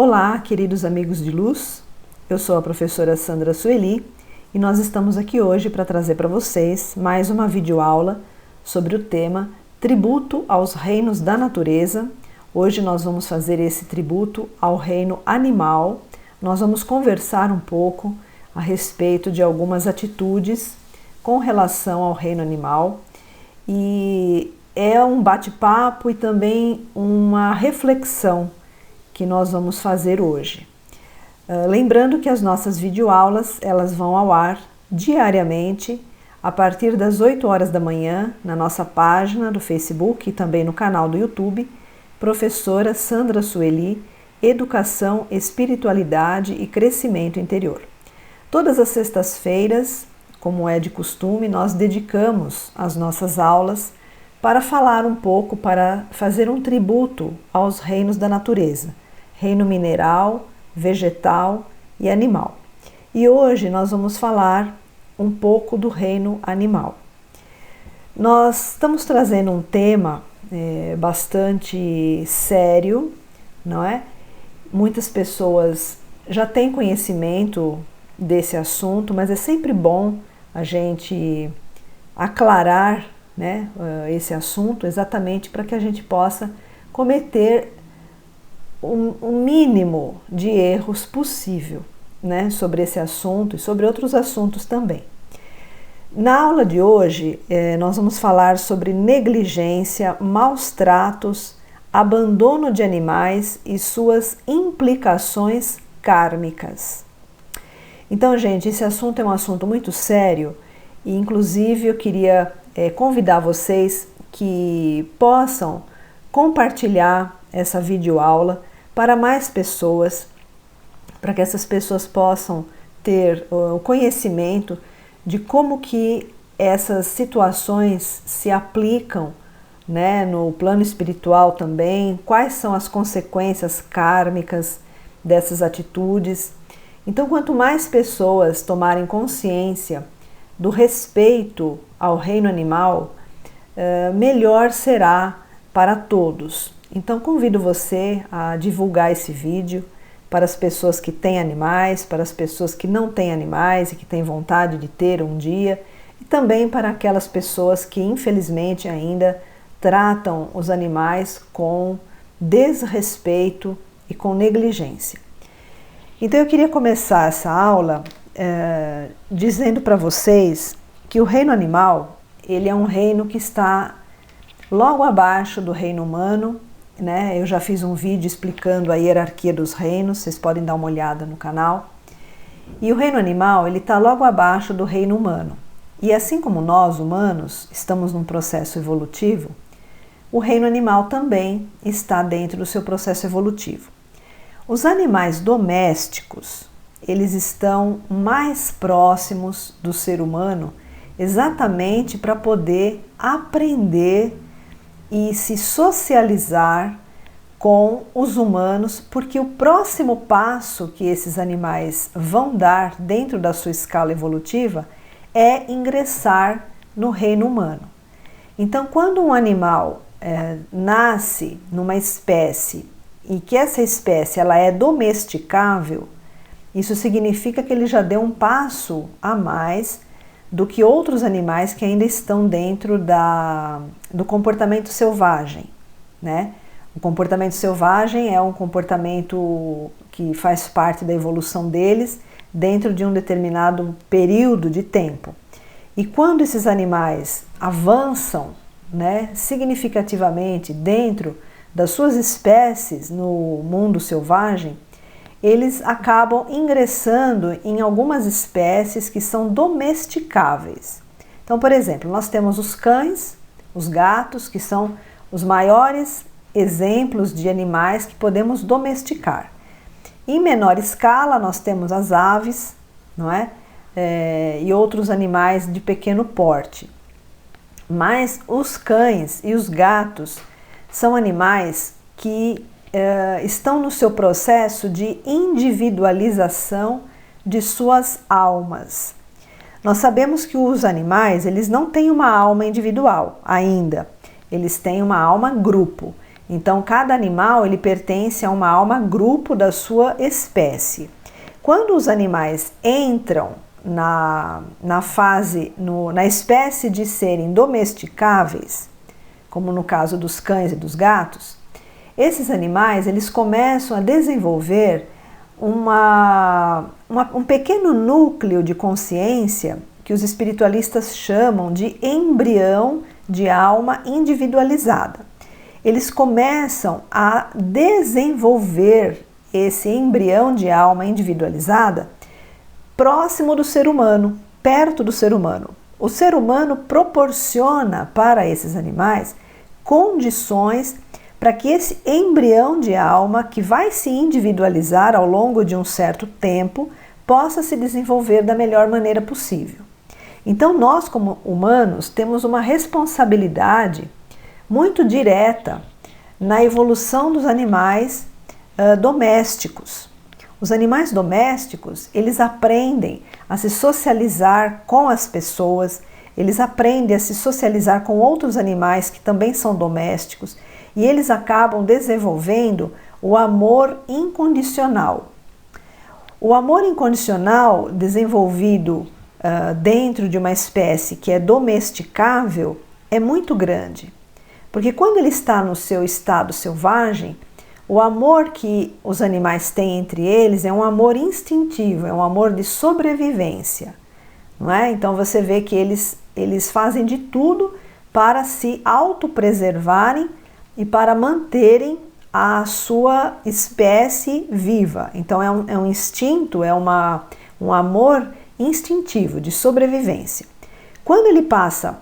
Olá, queridos amigos de luz, eu sou a professora Sandra Sueli e nós estamos aqui hoje para trazer para vocês mais uma videoaula sobre o tema Tributo aos Reinos da Natureza. Hoje nós vamos fazer esse tributo ao reino animal. Nós vamos conversar um pouco a respeito de algumas atitudes com relação ao reino animal e é um bate-papo e também uma reflexão que nós vamos fazer hoje. Lembrando que as nossas videoaulas elas vão ao ar diariamente a partir das 8 horas da manhã na nossa página do Facebook e também no canal do YouTube, Professora Sandra Sueli, Educação, Espiritualidade e Crescimento Interior. Todas as sextas-feiras, como é de costume, nós dedicamos as nossas aulas para falar um pouco, para fazer um tributo aos reinos da natureza, reino mineral, vegetal e animal. E hoje nós vamos falar um pouco do reino animal. Nós estamos trazendo um tema bastante sério, não é? Muitas pessoas já têm conhecimento desse assunto, mas é sempre bom a gente aclarar, né, esse assunto exatamente para que a gente possa cometer o mínimo de erros possível, né, sobre esse assunto e sobre outros assuntos também. Na aula de hoje, nós vamos falar sobre negligência, maus tratos, abandono de animais e suas implicações kármicas. Então, gente, esse assunto é um assunto muito sério e, inclusive, eu queria convidar vocês que possam compartilhar essa videoaula para mais pessoas, para que essas pessoas possam ter o conhecimento de como que essas situações se aplicam, né, no plano espiritual também, quais são as consequências kármicas dessas atitudes. Então, quanto mais pessoas tomarem consciência do respeito ao reino animal, melhor será para todos. Então, convido você a divulgar esse vídeo para as pessoas que têm animais, para as pessoas que não têm animais e que têm vontade de ter um dia, e também para aquelas pessoas que, infelizmente, ainda tratam os animais com desrespeito e com negligência. Então, eu queria começar essa aula dizendo para vocês que o reino animal, ele é um reino que está logo abaixo do reino humano, né? Eu já fiz um vídeo explicando a hierarquia dos reinos, vocês podem dar uma olhada no canal. E o reino animal, ele está logo abaixo do reino humano. E assim como nós, humanos, estamos num processo evolutivo, o reino animal também está dentro do seu processo evolutivo. Os animais domésticos, eles estão mais próximos do ser humano exatamente para poder aprender e se socializar com os humanos, porque o próximo passo que esses animais vão dar dentro da sua escala evolutiva é ingressar no reino humano. Então, quando um animal nasce numa espécie e que essa espécie ela é domesticável, isso significa que ele já deu um passo a mais do que outros animais que ainda estão dentro do comportamento selvagem, né? O comportamento selvagem é um comportamento que faz parte da evolução deles dentro de um determinado período de tempo. E quando esses animais avançam, né, significativamente dentro das suas espécies no mundo selvagem, eles acabam ingressando em algumas espécies que são domesticáveis. Então, por exemplo, nós temos os cães, os gatos, que são os maiores exemplos de animais que podemos domesticar. Em menor escala, nós temos as aves, não é? E outros animais de pequeno porte. Mas os cães e os gatos são animais que estão no seu processo de individualização de suas almas. Nós sabemos que os animais, eles não têm uma alma individual ainda, eles têm uma alma grupo. Então, cada animal ele pertence a uma alma grupo da sua espécie. Quando os animais entram na espécie de serem domesticáveis, como no caso dos cães e dos gatos, esses animais eles começam a desenvolver um pequeno núcleo de consciência que os espiritualistas chamam de embrião de alma individualizada. Eles começam a desenvolver esse embrião de alma individualizada próximo do ser humano, perto do ser humano. O ser humano proporciona para esses animais condições para que esse embrião de alma, que vai se individualizar ao longo de um certo tempo, possa se desenvolver da melhor maneira possível. Então, nós, como humanos, temos uma responsabilidade muito direta na evolução dos animais domésticos. Os animais domésticos, eles aprendem a se socializar com as pessoas, eles aprendem a se socializar com outros animais que também são domésticos e eles acabam desenvolvendo o amor incondicional. O amor incondicional desenvolvido dentro de uma espécie que é domesticável é muito grande, porque quando ele está no seu estado selvagem, o amor que os animais têm entre eles é um amor instintivo, é um amor de sobrevivência, não é? Então você vê que eles fazem de tudo para se autopreservarem e para manterem a sua espécie viva. Então é um instinto, é um amor instintivo, de sobrevivência. Quando ele passa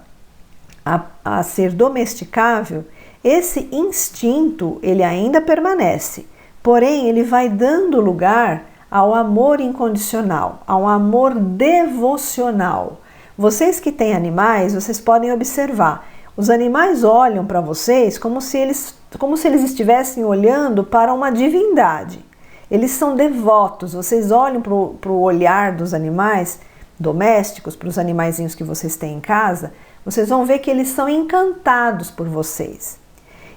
a ser domesticável, esse instinto ele ainda permanece, porém ele vai dando lugar ao amor incondicional, ao amor devocional. Vocês que têm animais, vocês podem observar, os animais olham para vocês como se eles estivessem olhando para uma divindade. Eles são devotos, vocês olham para o olhar dos animais domésticos, para os animaizinhos que vocês têm em casa, vocês vão ver que eles são encantados por vocês.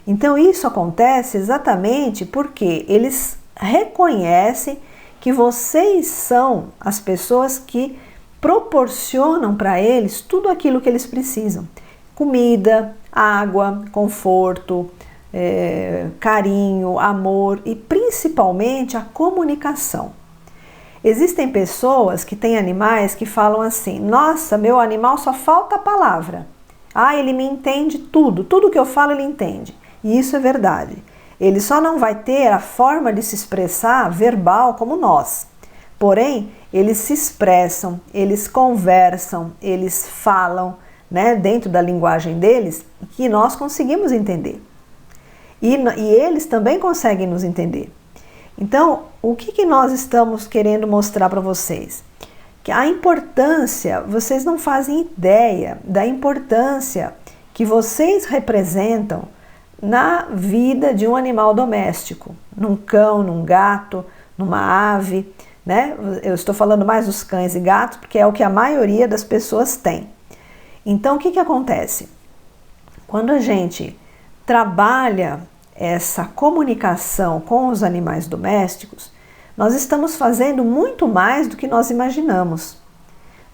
Então isso acontece exatamente porque eles reconhecem que vocês são as pessoas que proporcionam para eles tudo aquilo que eles precisam. Comida, água, conforto, carinho, amor e principalmente a comunicação. Existem pessoas que têm animais que falam assim: nossa, meu animal só falta a palavra. Ele me entende tudo que eu falo ele entende. E isso é verdade. Ele só não vai ter a forma de se expressar verbal como nós. Porém, eles se expressam, eles conversam, eles falam, né, dentro da linguagem deles, que nós conseguimos entender. E eles também conseguem nos entender. Então, o que nós estamos querendo mostrar para vocês? Que a importância, vocês não fazem ideia da importância que vocês representam na vida de um animal doméstico, num cão, num gato, numa ave, né? Eu estou falando mais dos cães e gatos porque é o que a maioria das pessoas tem. Então, o que acontece? Quando a gente trabalha essa comunicação com os animais domésticos, nós estamos fazendo muito mais do que nós imaginamos.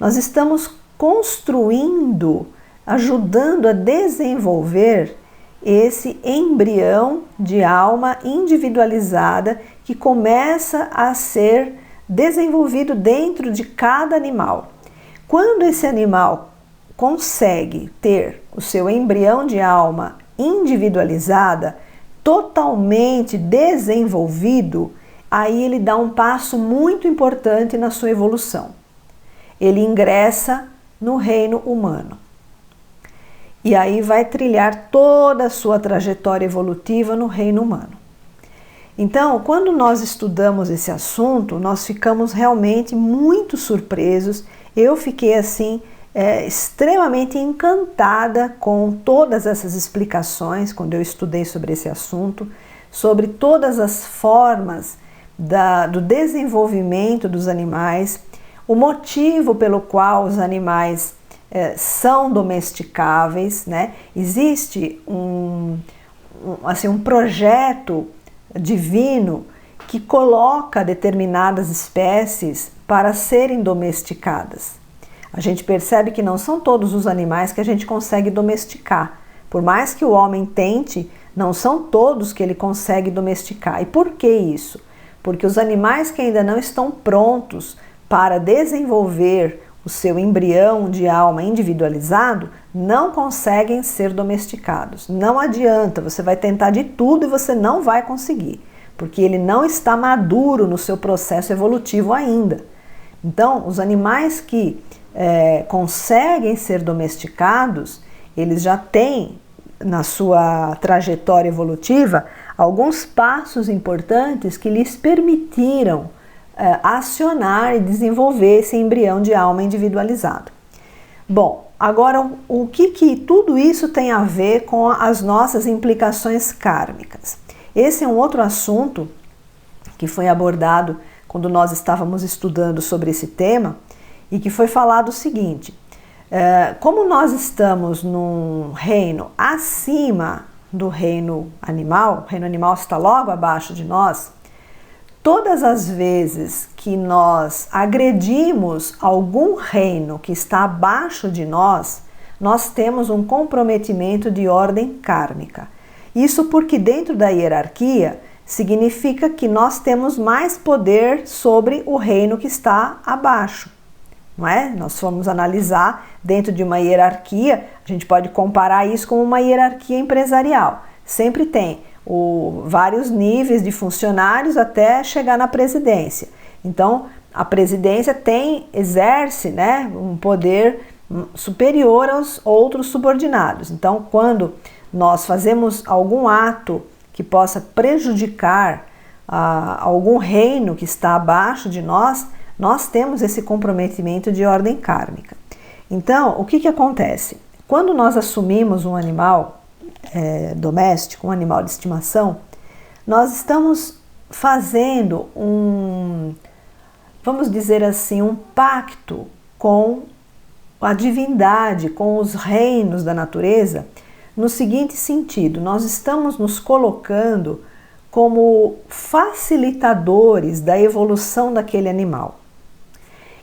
Nós estamos construindo, ajudando a desenvolver esse embrião de alma individualizada que começa a ser desenvolvido dentro de cada animal. Quando esse animal consegue ter o seu embrião de alma individualizada, totalmente desenvolvido, aí ele dá um passo muito importante na sua evolução. Ele ingressa no reino humano. E aí vai trilhar toda a sua trajetória evolutiva no reino humano. Então, quando nós estudamos esse assunto, nós ficamos realmente muito surpresos. Eu fiquei assim, extremamente encantada com todas essas explicações, quando eu estudei sobre esse assunto, sobre todas as formas do desenvolvimento dos animais, o motivo pelo qual os animais são domesticáveis, né? Existe um projeto divino que coloca determinadas espécies para serem domesticadas. A gente percebe que não são todos os animais que a gente consegue domesticar. Por mais que o homem tente, não são todos que ele consegue domesticar. E por que isso? Porque os animais que ainda não estão prontos para desenvolver o seu embrião de alma individualizado não conseguem ser domesticados. Não adianta, você vai tentar de tudo e você não vai conseguir, porque ele não está maduro no seu processo evolutivo ainda. Então, os animais que conseguem ser domesticados, eles já têm na sua trajetória evolutiva alguns passos importantes que lhes permitiram acionar e desenvolver esse embrião de alma individualizado. Bom, agora o que tudo isso tem a ver com as nossas implicações kármicas? Esse é um outro assunto que foi abordado quando nós estávamos estudando sobre esse tema e que foi falado o seguinte: como nós estamos num reino acima do reino animal, o reino animal está logo abaixo de nós, todas as vezes que nós agredimos algum reino que está abaixo de nós, nós temos um comprometimento de ordem kármica. Isso porque dentro da hierarquia significa que nós temos mais poder sobre o reino que está abaixo. Não é? Nós fomos analisar dentro de uma hierarquia, a gente pode comparar isso com uma hierarquia empresarial. Sempre tem vários níveis de funcionários até chegar na presidência. Então, a presidência exerce, né, um poder superior aos outros subordinados. Então, quando nós fazemos algum ato que possa prejudicar algum reino que está abaixo de nós, nós temos esse comprometimento de ordem kármica. Então, o que acontece? Quando nós assumimos um animal doméstico, um animal de estimação, nós estamos fazendo vamos dizer assim, um pacto com a divindade, com os reinos da natureza, no seguinte sentido: nós estamos nos colocando como facilitadores da evolução daquele animal.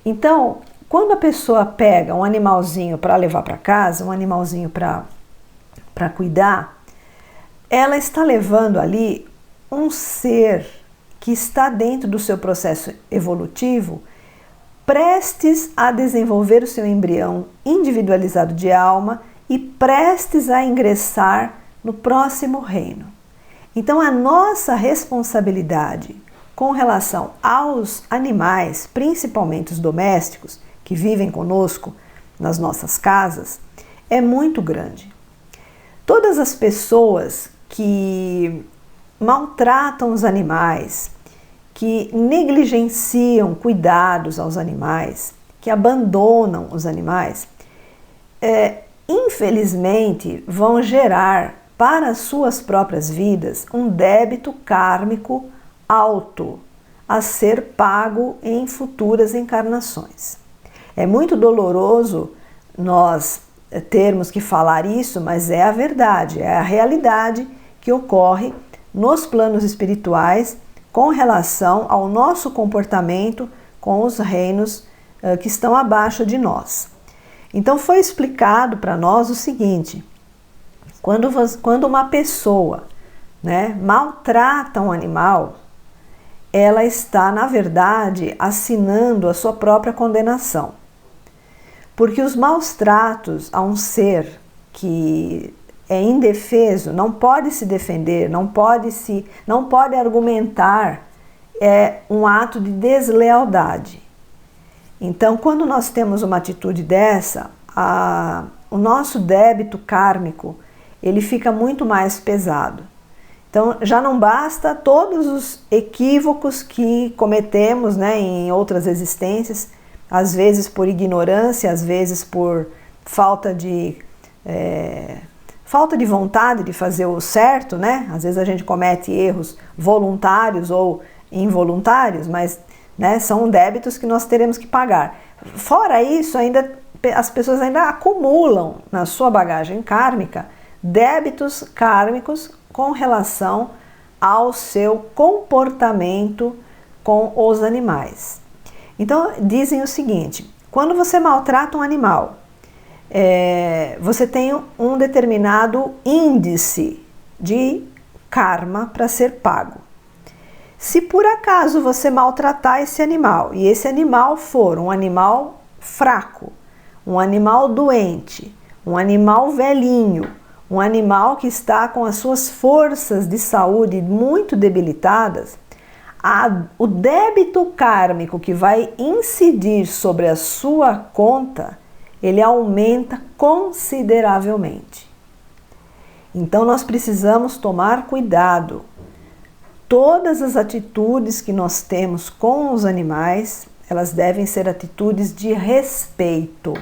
Então, quando a pessoa pega um animalzinho para levar para casa, um animalzinho para cuidar, ela está levando ali um ser que está dentro do seu processo evolutivo, prestes a desenvolver o seu embrião individualizado de alma e prestes a ingressar no próximo reino. Então, a nossa responsabilidade com relação aos animais, principalmente os domésticos, que vivem conosco nas nossas casas, é muito grande. Todas as pessoas que maltratam os animais, que negligenciam cuidados aos animais, que abandonam os animais, infelizmente vão gerar para as suas próprias vidas um débito kármico alto a ser pago em futuras encarnações. É muito doloroso nós termos que falar isso, mas é a verdade, é a realidade que ocorre nos planos espirituais com relação ao nosso comportamento com os reinos que estão abaixo de nós. Então foi explicado para nós o seguinte: quando uma pessoa, né, maltrata um animal, ela está, na verdade, assinando a sua própria condenação. Porque os maus tratos a um ser que é indefeso, não pode se defender, não pode argumentar, é um ato de deslealdade. Então, quando nós temos uma atitude dessa, o nosso débito kármico, ele fica muito mais pesado. Então, já não basta todos os equívocos que cometemos, né, em outras existências, às vezes por ignorância, às vezes por falta de vontade de fazer o certo, né? Às vezes a gente comete erros voluntários ou involuntários, mas, né, são débitos que nós teremos que pagar. Fora isso, as pessoas ainda acumulam na sua bagagem kármica débitos kármicos com relação ao seu comportamento com os animais. Então, dizem o seguinte: quando você maltrata um animal, você tem um determinado índice de karma para ser pago. Se por acaso você maltratar esse animal e esse animal for um animal fraco, um animal doente, um animal velhinho, um animal que está com as suas forças de saúde muito debilitadas, o débito kármico que vai incidir sobre a sua conta, ele aumenta consideravelmente. Então nós precisamos tomar cuidado. Todas as atitudes que nós temos com os animais, elas devem ser atitudes de respeito.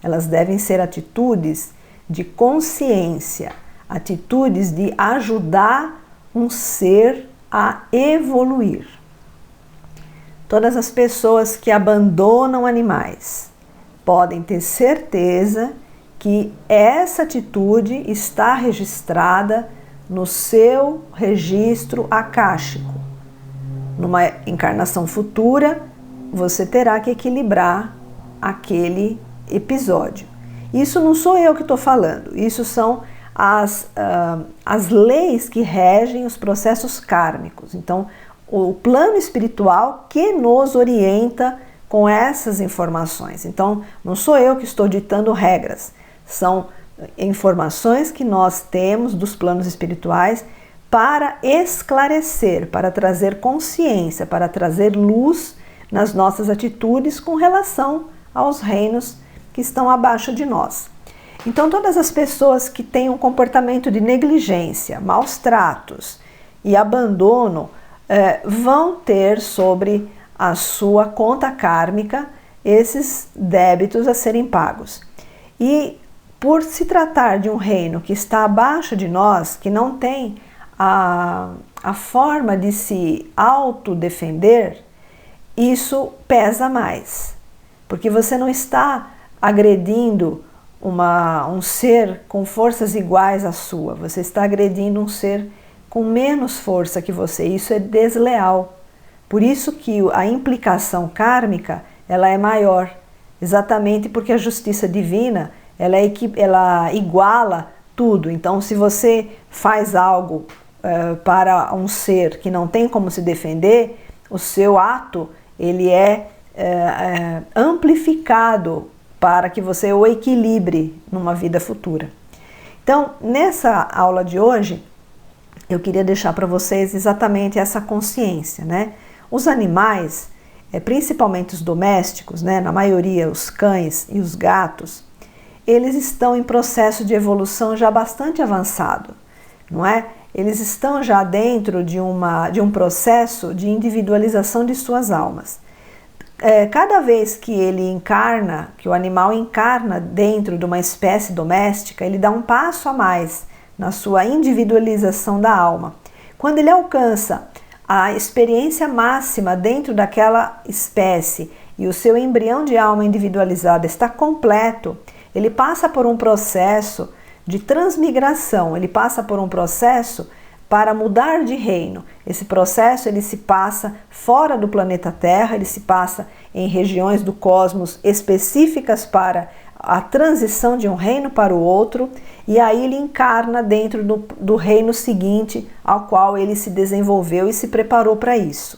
Elas devem ser atitudes de consciência, atitudes de ajudar um ser a evoluir. Todas as pessoas que abandonam animais podem ter certeza que essa atitude está registrada no seu registro akáshico. Numa encarnação futura, você terá que equilibrar aquele episódio. Isso não sou eu que estou falando, isso são as leis que regem os processos kármicos. Então, o plano espiritual que nos orienta com essas informações. Então, não sou eu que estou ditando regras, são informações que nós temos dos planos espirituais para esclarecer, para trazer consciência, para trazer luz nas nossas atitudes com relação aos reinos que estão abaixo de nós. Então, todas as pessoas que têm um comportamento de negligência, maus tratos e abandono vão ter sobre a sua conta kármica esses débitos a serem pagos. E por se tratar de um reino que está abaixo de nós, que não tem a forma de se autodefender, isso pesa mais, porque você não está agredindo um ser com forças iguais à sua, você está agredindo um ser com menos força que você, isso é desleal. Por isso que a implicação kármica ela é maior, exatamente porque a justiça divina ela iguala tudo. Então, se você faz algo para um ser que não tem como se defender, o seu ato ele é amplificado para que você o equilibre numa vida futura. Então, nessa aula de hoje, eu queria deixar para vocês exatamente essa consciência, né? Os animais, principalmente os domésticos, né? Na maioria os cães e os gatos, eles estão em processo de evolução já bastante avançado, não é? Eles estão já dentro de um processo de individualização de suas almas. Cada vez que ele encarna, que o animal encarna dentro de uma espécie doméstica, ele dá um passo a mais na sua individualização da alma. Quando ele alcança a experiência máxima dentro daquela espécie e o seu embrião de alma individualizada está completo, ele passa por um processo de transmigração, ele passa por um processo para mudar de reino. Esse processo ele se passa fora do planeta Terra, ele se passa em regiões do cosmos específicas para a transição de um reino para o outro, e aí ele encarna dentro do reino seguinte ao qual ele se desenvolveu e se preparou para isso.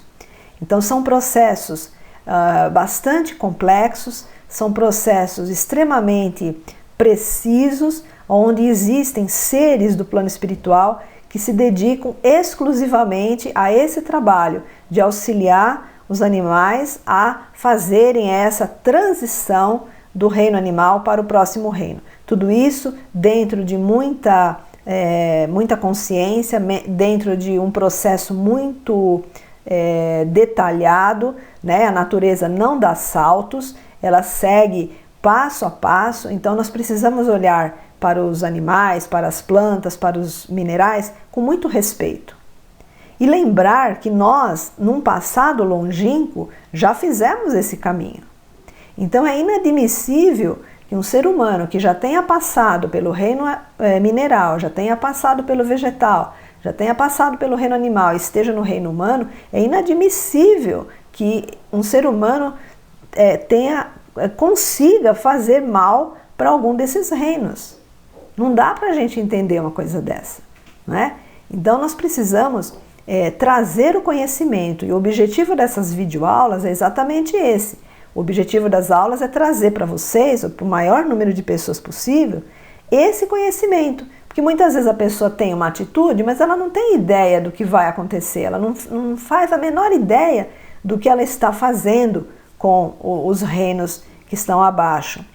Então são processos bastante complexos, são processos extremamente precisos, onde existem seres do plano espiritual que se dedicam exclusivamente a esse trabalho de auxiliar os animais a fazerem essa transição do reino animal para o próximo reino. Tudo isso dentro de muita consciência, dentro de um processo muito detalhado, né? A natureza não dá saltos, ela segue passo a passo, então nós precisamos olhar para os animais, para as plantas, para os minerais com muito respeito. E lembrar que nós, num passado longínquo, já fizemos esse caminho. Então é inadmissível que que um ser humano que já tenha passado pelo reino mineral, já tenha passado pelo vegetal, já tenha passado pelo reino animal e esteja no reino humano, é inadmissível que um ser humano consiga fazer mal para algum desses reinos. Não dá para a gente entender uma coisa dessa, não é? Então nós precisamos trazer o conhecimento, e o objetivo dessas videoaulas é exatamente esse. O objetivo das aulas é trazer para vocês, ou para o maior número de pessoas possível, esse conhecimento. Porque muitas vezes a pessoa tem uma atitude, mas ela não tem ideia do que vai acontecer, ela não faz a menor ideia do que ela está fazendo com os reinos que estão abaixo.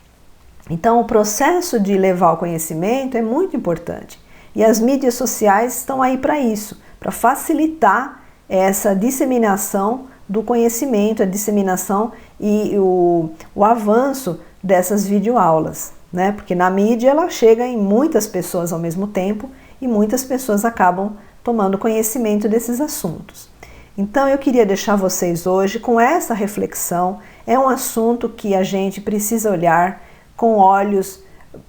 Então o processo de levar o conhecimento é muito importante. E as mídias sociais estão aí para isso, para facilitar essa disseminação do conhecimento, a disseminação e o avanço dessas videoaulas, né? Porque na mídia ela chega em muitas pessoas ao mesmo tempo e muitas pessoas acabam tomando conhecimento desses assuntos. Então eu queria deixar vocês hoje com essa reflexão. É um assunto que a gente precisa olhar com olhos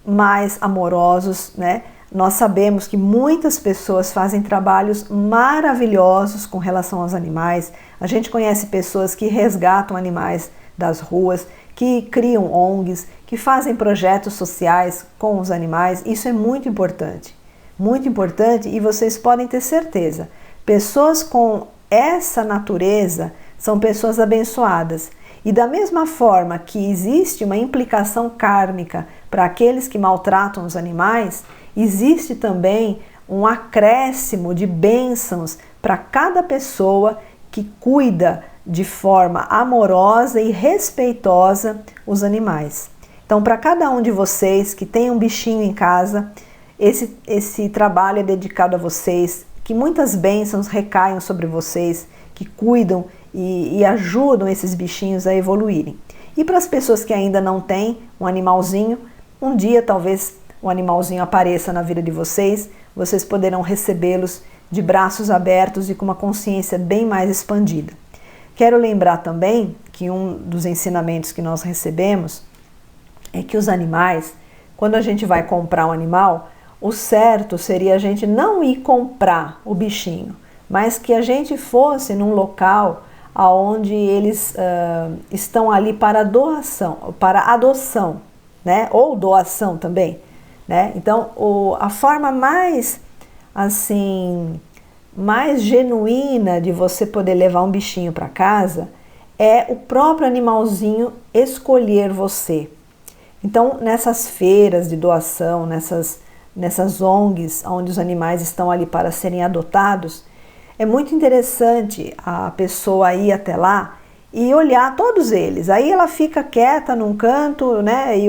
mais amorosos, né? Nós sabemos que muitas pessoas fazem trabalhos maravilhosos com relação aos animais. A gente conhece pessoas que resgatam animais das ruas, que criam ONGs, que fazem projetos sociais com os animais. Isso é muito importante e vocês podem ter certeza. Pessoas com essa natureza são pessoas abençoadas. E da mesma forma que existe uma implicação kármica para aqueles que maltratam os animais, existe também um acréscimo de bênçãos para cada pessoa que cuida de forma amorosa e respeitosa os animais. Então, para cada um de vocês que tem um bichinho em casa, esse trabalho é dedicado a vocês, que muitas bênçãos recaiam sobre vocês, que cuidam e ajudam esses bichinhos a evoluírem. E para as pessoas que ainda não têm um animalzinho, um dia talvez o animalzinho apareça na vida de vocês, vocês poderão recebê-los de braços abertos e com uma consciência bem mais expandida. Quero lembrar também que um dos ensinamentos que nós recebemos é que os animais, quando a gente vai comprar um animal, o certo seria a gente não ir comprar o bichinho, mas que a gente fosse num local onde eles estão ali para doação, para adoção, né? Ou doação também, né? Então, a forma mais genuína de você poder levar um bichinho para casa é o próprio animalzinho escolher você. Então, nessas feiras de doação, nessas ONGs, onde os animais estão ali para serem adotados, é muito interessante a pessoa ir até lá e olhar todos eles. Aí ela fica quieta num canto, né, e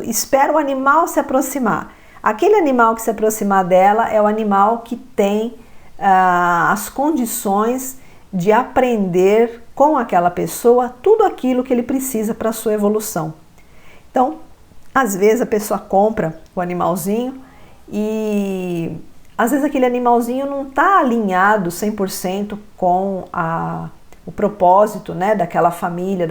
espera o animal se aproximar. Aquele animal que se aproximar dela é o animal que tem as condições de aprender com aquela pessoa tudo aquilo que ele precisa para a sua evolução. Então, às vezes a pessoa compra o animalzinho e às vezes aquele animalzinho não está alinhado 100% com o propósito, né, daquela família,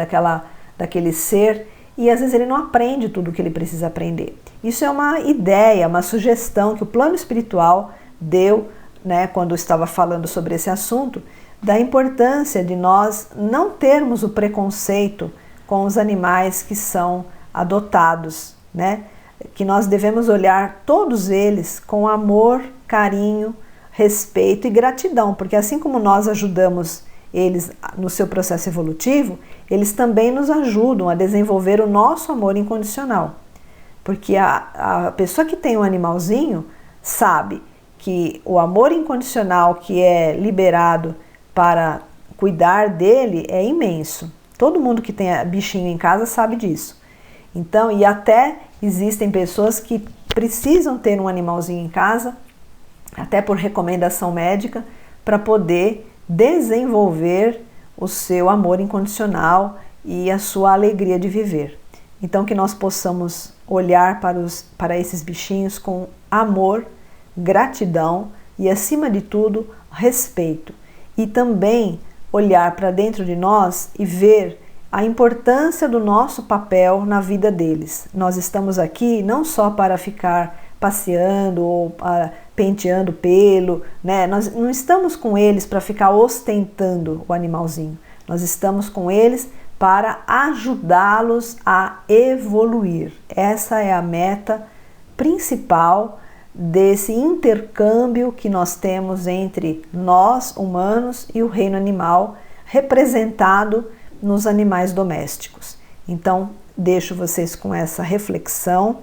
daquele ser, e às vezes ele não aprende tudo o que ele precisa aprender. Isso é uma ideia, uma sugestão que o plano espiritual deu, né, quando estava falando sobre esse assunto, da importância de nós não termos o preconceito com os animais que são adotados, né? Que nós devemos olhar todos eles com amor, carinho, respeito e gratidão, porque assim como nós ajudamos eles no seu processo evolutivo, eles também nos ajudam a desenvolver o nosso amor incondicional. Porque a pessoa que tem um animalzinho sabe que o amor incondicional que é liberado para cuidar dele é imenso. Todo mundo que tem bichinho em casa sabe disso. Então, e até existem pessoas que precisam ter um animalzinho em casa, até por recomendação médica, para poder desenvolver o seu amor incondicional e a sua alegria de viver. Então, que nós possamos olhar para esses bichinhos com amor, gratidão e, acima de tudo, respeito. E também olhar para dentro de nós e ver a importância do nosso papel na vida deles. Nós estamos aqui não só para ficar passeando ou penteando pelo, né? Nós não estamos com eles para ficar ostentando o animalzinho. Nós estamos com eles para ajudá-los a evoluir. Essa é a meta principal desse intercâmbio que nós temos entre nós, humanos, e o reino animal, representado nos animais domésticos. Então, deixo vocês com essa reflexão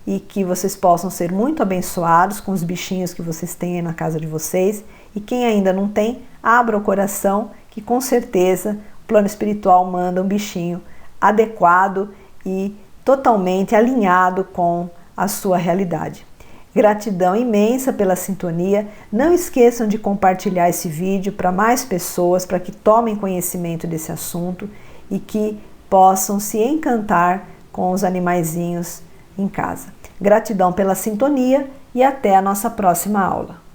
e que vocês possam ser muito abençoados com os bichinhos que vocês têm aí na casa de vocês. E quem ainda não tem, abra o coração, que com certeza o plano espiritual manda um bichinho adequado e totalmente alinhado com a sua realidade. Gratidão imensa pela sintonia. Não esqueçam de compartilhar esse vídeo para mais pessoas, para que tomem conhecimento desse assunto e que possam se encantar com os animaizinhos em casa. Gratidão pela sintonia e até a nossa próxima aula.